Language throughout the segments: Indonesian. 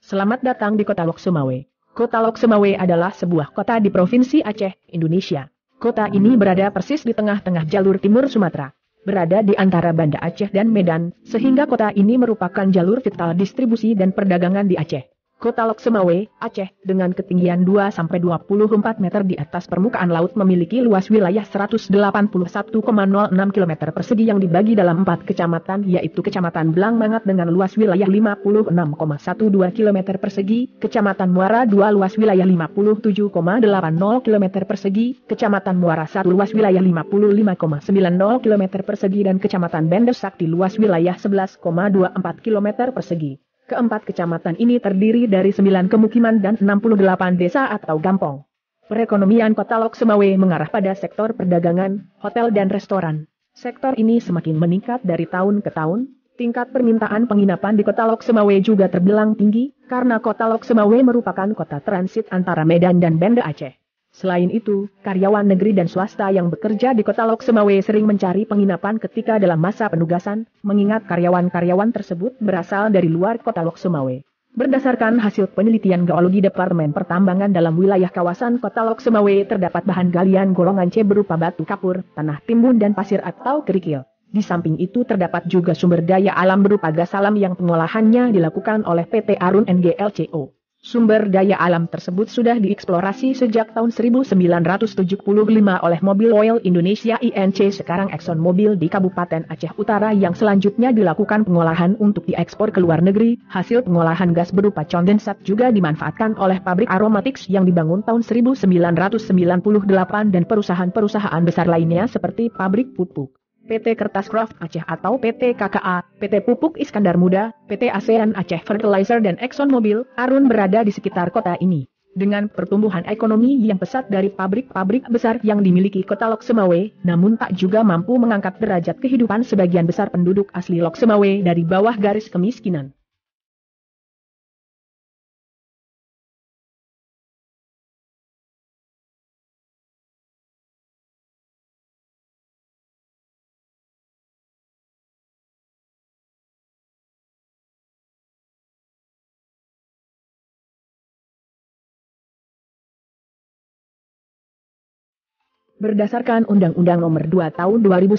Selamat datang di Kota Lok Sumawe. Kota Lok Sumawe adalah sebuah kota di Provinsi Aceh, Indonesia. Kota ini berada persis di tengah-tengah jalur timur Sumatera. Berada di antara Banda Aceh dan Medan, sehingga kota ini merupakan jalur vital distribusi dan perdagangan di Aceh. Kota Lok Sumawe, Aceh, dengan ketinggian 2-24 meter di atas permukaan laut memiliki luas wilayah 181,06 km persegi yang dibagi dalam 4 kecamatan yaitu Kecamatan Belang Mangat dengan luas wilayah 56,12 km persegi, Kecamatan Muara 2 luas wilayah 57,80 km persegi, Kecamatan Muara 1 luas wilayah 55,90 km persegi dan Kecamatan Banda Sakti luas wilayah 11,24 km persegi. Keempat kecamatan ini terdiri dari 9 pemukiman dan 68 desa atau gampong. Perekonomian Kota Lok Sumawe mengarah pada sektor perdagangan, hotel dan restoran. Sektor ini semakin meningkat dari tahun ke tahun. Tingkat permintaan penginapan di Kota Lok Sumawe juga terbilang tinggi, karena Kota Lok Sumawe merupakan kota transit antara Medan dan Banda Aceh. Selain itu, karyawan negeri dan swasta yang bekerja di Kota Lok Sumawe sering mencari penginapan ketika dalam masa penugasan, mengingat karyawan-karyawan tersebut berasal dari luar Kota Lok Sumawe. Berdasarkan hasil penelitian geologi Departemen Pertambangan dalam wilayah kawasan Kota Lok Sumawe terdapat bahan galian golongan C berupa batu kapur, tanah timbun dan pasir atau kerikil. Di samping itu terdapat juga sumber daya alam berupa gas alam yang pengolahannya dilakukan oleh PT Arun NGLCO. Sumber daya alam tersebut sudah dieksplorasi sejak tahun 1975 oleh Mobil Oil Indonesia INC sekarang Exxon Mobil di Kabupaten Aceh Utara yang selanjutnya dilakukan pengolahan untuk diekspor ke luar negeri. Hasil pengolahan gas berupa kondensat juga dimanfaatkan oleh pabrik aromatics yang dibangun tahun 1998 dan perusahaan-perusahaan besar lainnya seperti pabrik pupuk, PT Kertas Craft Aceh atau PT KKA, PT Pupuk Iskandar Muda, PT ASEAN Aceh Fertilizer dan Exxon Mobil, Arun berada di sekitar kota ini. Dengan pertumbuhan ekonomi yang pesat dari pabrik-pabrik besar yang dimiliki Kota Lok Sumawe, namun tak juga mampu mengangkat derajat kehidupan sebagian besar penduduk asli Lok Sumawe dari bawah garis kemiskinan. Berdasarkan Undang-Undang Nomor 2 Tahun 2001,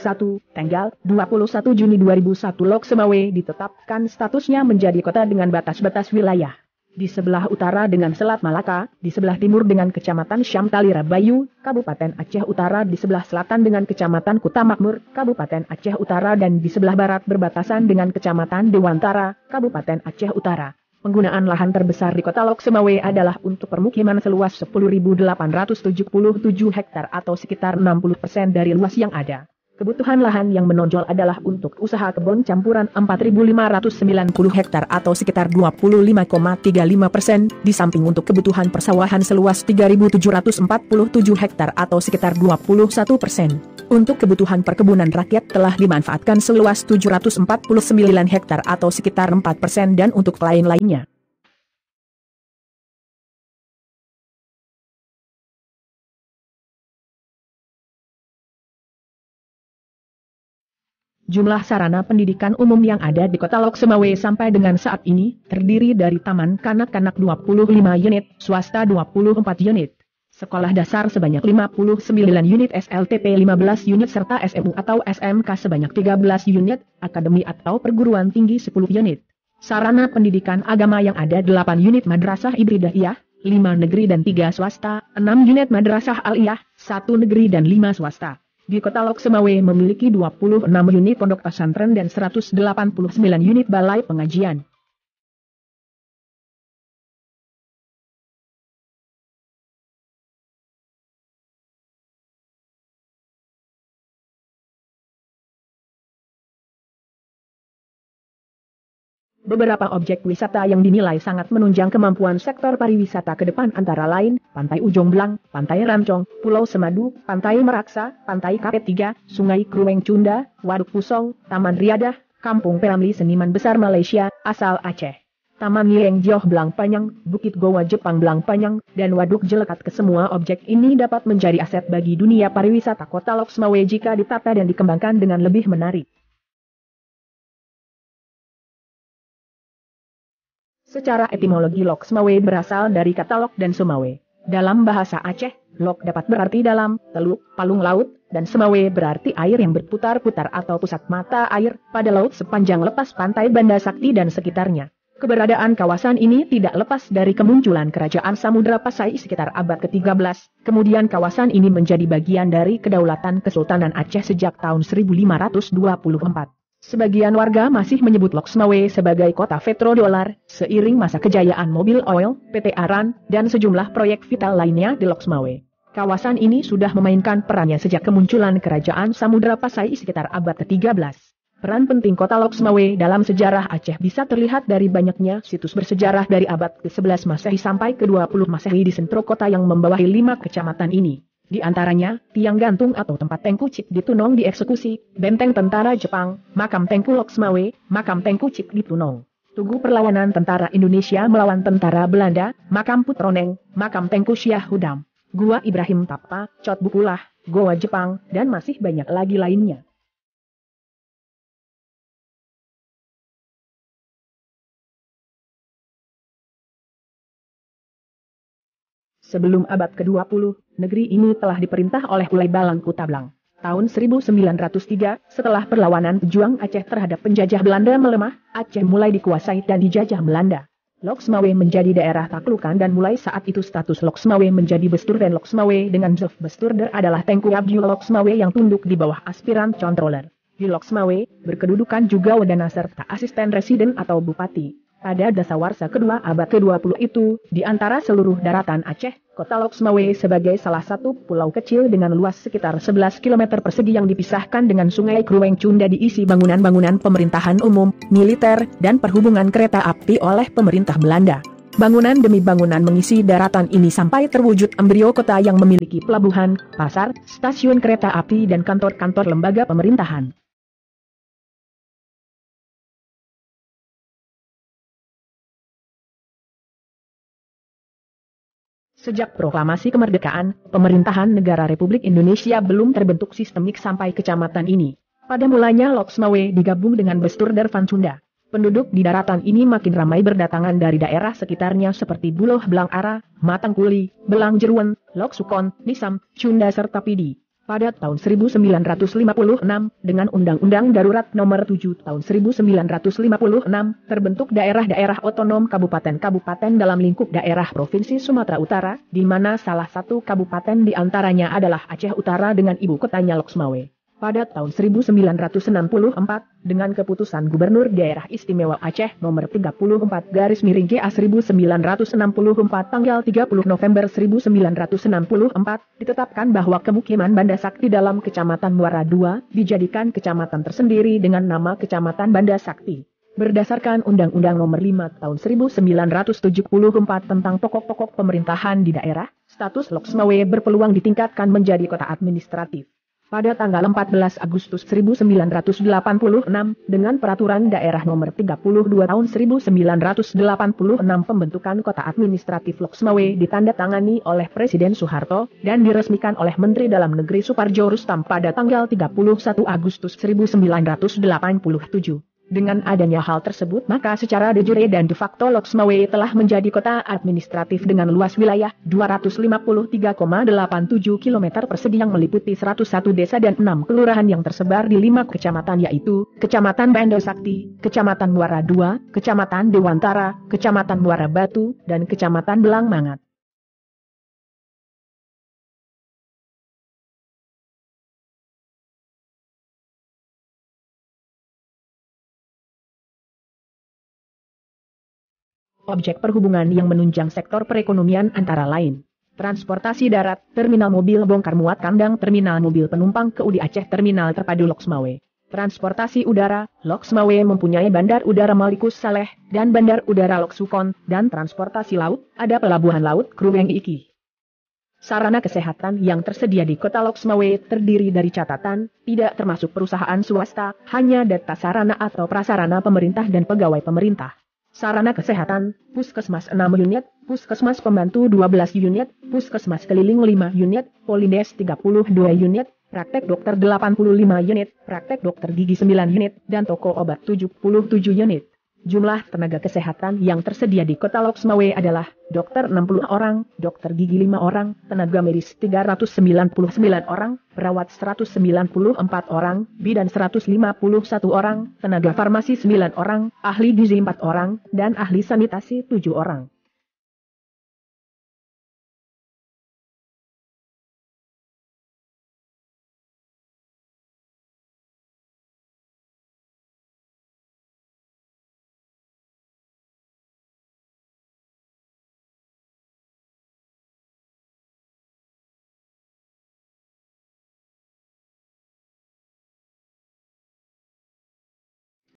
tanggal 21 Juni 2001 Lok Sumawe ditetapkan statusnya menjadi kota dengan batas-batas wilayah. Di sebelah utara dengan Selat Malaka, di sebelah timur dengan Kecamatan Syamtali Rabayu, Kabupaten Aceh Utara, di sebelah selatan dengan Kecamatan Kuta Makmur, Kabupaten Aceh Utara dan di sebelah barat berbatasan dengan Kecamatan Dewantara, Kabupaten Aceh Utara. Penggunaan lahan terbesar di Kota Lok Sumawe adalah untuk permukiman seluas 10.877 hektar atau sekitar 60% dari luas yang ada. Kebutuhan lahan yang menonjol adalah untuk usaha kebun campuran 4.590 hektar atau sekitar 25,35%, di samping untuk kebutuhan persawahan seluas 3.747 hektar atau sekitar 21%. Untuk kebutuhan perkebunan rakyat telah dimanfaatkan seluas 749 hektar atau sekitar 4% dan untuk lain-lainnya. Jumlah sarana pendidikan umum yang ada di Kota Lok Sumawe sampai dengan saat ini terdiri dari Taman Kanak-kanak 25 unit, swasta 24 unit. Sekolah dasar sebanyak 59 unit, SLTP 15 unit serta SMU atau SMK sebanyak 13 unit, akademi atau perguruan tinggi 10 unit. Sarana pendidikan agama yang ada 8 unit madrasah ibtidaiyah, 5 negeri dan 3 swasta, 6 unit madrasah aliyah, 1 negeri dan 5 swasta. Di Kota Lok Sumawe memiliki 26 unit pondok pesantren dan 189 unit balai pengajian. Beberapa objek wisata yang dinilai sangat menunjang kemampuan sektor pariwisata ke depan antara lain, Pantai Ujung Blang, Pantai Ramcong, Pulau Semadu, Pantai Meraksa, Pantai Kapet 3, Sungai Krueng Cunda, Waduk Pusong, Taman Riadah, Kampung Peramli Seniman Besar Malaysia, asal Aceh. Taman Lieng Jioh Blang Panyang, Bukit Goa Jepang Blang Panyang, dan Waduk Jelekat. Kesemua objek ini dapat menjadi aset bagi dunia pariwisata Kota Lok Sumawe jika ditata dan dikembangkan dengan lebih menarik. Secara etimologi Lok Sumawe berasal dari kata Lok dan Sumawe. Dalam bahasa Aceh, Lok dapat berarti dalam, teluk, palung laut, dan Sumawe berarti air yang berputar-putar atau pusat mata air pada laut sepanjang lepas pantai Banda Sakti dan sekitarnya. Keberadaan kawasan ini tidak lepas dari kemunculan kerajaan Samudra Pasai sekitar abad ke-13, kemudian kawasan ini menjadi bagian dari Kedaulatan Kesultanan Aceh sejak tahun 1524. Sebagian warga masih menyebut Lok Sumawe sebagai kota petrodolar, seiring masa kejayaan mobil oil, PT Aran, dan sejumlah proyek vital lainnya di Lok Sumawe. Kawasan ini sudah memainkan perannya sejak kemunculan kerajaan Samudra Pasai sekitar abad ke-13. Peran penting kota Lok Sumawe dalam sejarah Aceh bisa terlihat dari banyaknya situs bersejarah dari abad ke-11 Masehi sampai ke-20 Masehi di sentro kota yang membawahi 5 kecamatan ini. Di antaranya, tiang gantung atau tempat Tengku Cip di Tunong dieksekusi, benteng tentara Jepang, makam Tengku Lok Sumawe, makam Tengku Cip di Tunong, tugu perlawanan tentara Indonesia melawan tentara Belanda, makam Putroneng, makam Tengku Syah Hudam, Gua Ibrahim Tapa, Cot Bukulah, Goa Jepang, dan masih banyak lagi lainnya. Sebelum abad ke-20, negeri ini telah diperintah oleh Ulay Balangku Tablang. Tahun 1903, setelah perlawanan pejuang Aceh terhadap penjajah Belanda melemah, Aceh mulai dikuasai dan dijajah Belanda. Lok Sumawe menjadi daerah taklukan dan mulai saat itu status Lok Sumawe menjadi Besturden Lok Sumawe dengan Zof Besturder adalah Tengku Abdul Lok Sumawe yang tunduk di bawah aspiran controller. Di Lok Sumawe, berkedudukan juga Wedana serta asisten residen atau bupati. Pada dasawarsa kedua abad ke-20 itu, di antara seluruh daratan Aceh, kota Lok Sumawe sebagai salah satu pulau kecil dengan luas sekitar 11 km persegi yang dipisahkan dengan sungai Krueng Cunda diisi bangunan-bangunan pemerintahan umum, militer, dan perhubungan kereta api oleh pemerintah Belanda. Bangunan demi bangunan mengisi daratan ini sampai terwujud embrio kota yang memiliki pelabuhan, pasar, stasiun kereta api dan kantor-kantor lembaga pemerintahan. Sejak proklamasi kemerdekaan, pemerintahan negara Republik Indonesia belum terbentuk sistemik sampai kecamatan ini. Pada mulanya Lok Sumawe digabung dengan Besturder Van Sunda. Penduduk di daratan ini makin ramai berdatangan dari daerah sekitarnya seperti Buloh Belang Ara, Matangkuli, Belang Jeruan, Lok Sukon, Nisam, Cunda serta Pidi. Pada tahun 1956, dengan Undang-Undang Darurat Nomor 7 Tahun 1956, terbentuk daerah-daerah otonom kabupaten-kabupaten dalam lingkup daerah Provinsi Sumatera Utara, di mana salah satu kabupaten di antaranya adalah Aceh Utara dengan ibu kotanya Lok Sumawe. Pada tahun 1964, dengan keputusan Gubernur Daerah Istimewa Aceh Nomor 34/GA 1964 tanggal 30 November 1964, ditetapkan bahwa kemukiman Banda Sakti dalam Kecamatan Muara II dijadikan kecamatan tersendiri dengan nama Kecamatan Banda Sakti. Berdasarkan Undang-Undang Nomor 5 Tahun 1974 tentang pokok-pokok pemerintahan di daerah, status Lok Sumawe berpeluang ditingkatkan menjadi kota administratif. Pada tanggal 14 Agustus 1986, dengan Peraturan Daerah Nomor 32 Tahun 1986 pembentukan Kota Administratif Lok Sumawe ditandatangani oleh Presiden Soeharto, dan diresmikan oleh Menteri Dalam Negeri Suparjo Rustam pada tanggal 31 Agustus 1987. Dengan adanya hal tersebut maka secara de jure dan de facto Lok Sumawe telah menjadi kota administratif dengan luas wilayah 253,87 km persegi yang meliputi 101 desa dan 6 kelurahan yang tersebar di 5 kecamatan yaitu Kecamatan Banda Sakti, Kecamatan Muara II, Kecamatan Dewantara, Kecamatan Muara Batu, dan Kecamatan Belang Mangat. Objek perhubungan yang menunjang sektor perekonomian antara lain transportasi darat, terminal mobil bongkar muat kandang, terminal mobil penumpang ke UDI Aceh, terminal terpadu Lok Sumawe. Transportasi udara, Lok Sumawe mempunyai bandar udara Malikus Saleh, dan bandar udara Lok Sukon, dan transportasi laut, ada pelabuhan laut Krueng Iki. Sarana kesehatan yang tersedia di kota Lok Sumawe terdiri dari catatan, tidak termasuk perusahaan swasta, hanya data sarana atau prasarana pemerintah dan pegawai pemerintah. Sarana kesehatan, Puskesmas 6 unit, Puskesmas Pembantu 12 unit, Puskesmas Keliling 5 unit, Polides 32 unit, praktek dokter 85 unit, praktek dokter gigi 9 unit, dan toko obat 77 unit. Jumlah tenaga kesehatan yang tersedia di kota Loksmawe adalah dokter 60 orang, dokter gigi 5 orang, tenaga medis 399 orang, perawat 194 orang, bidan 151 orang, tenaga farmasi 9 orang, ahli gizi 4 orang, dan ahli sanitasi 7 orang.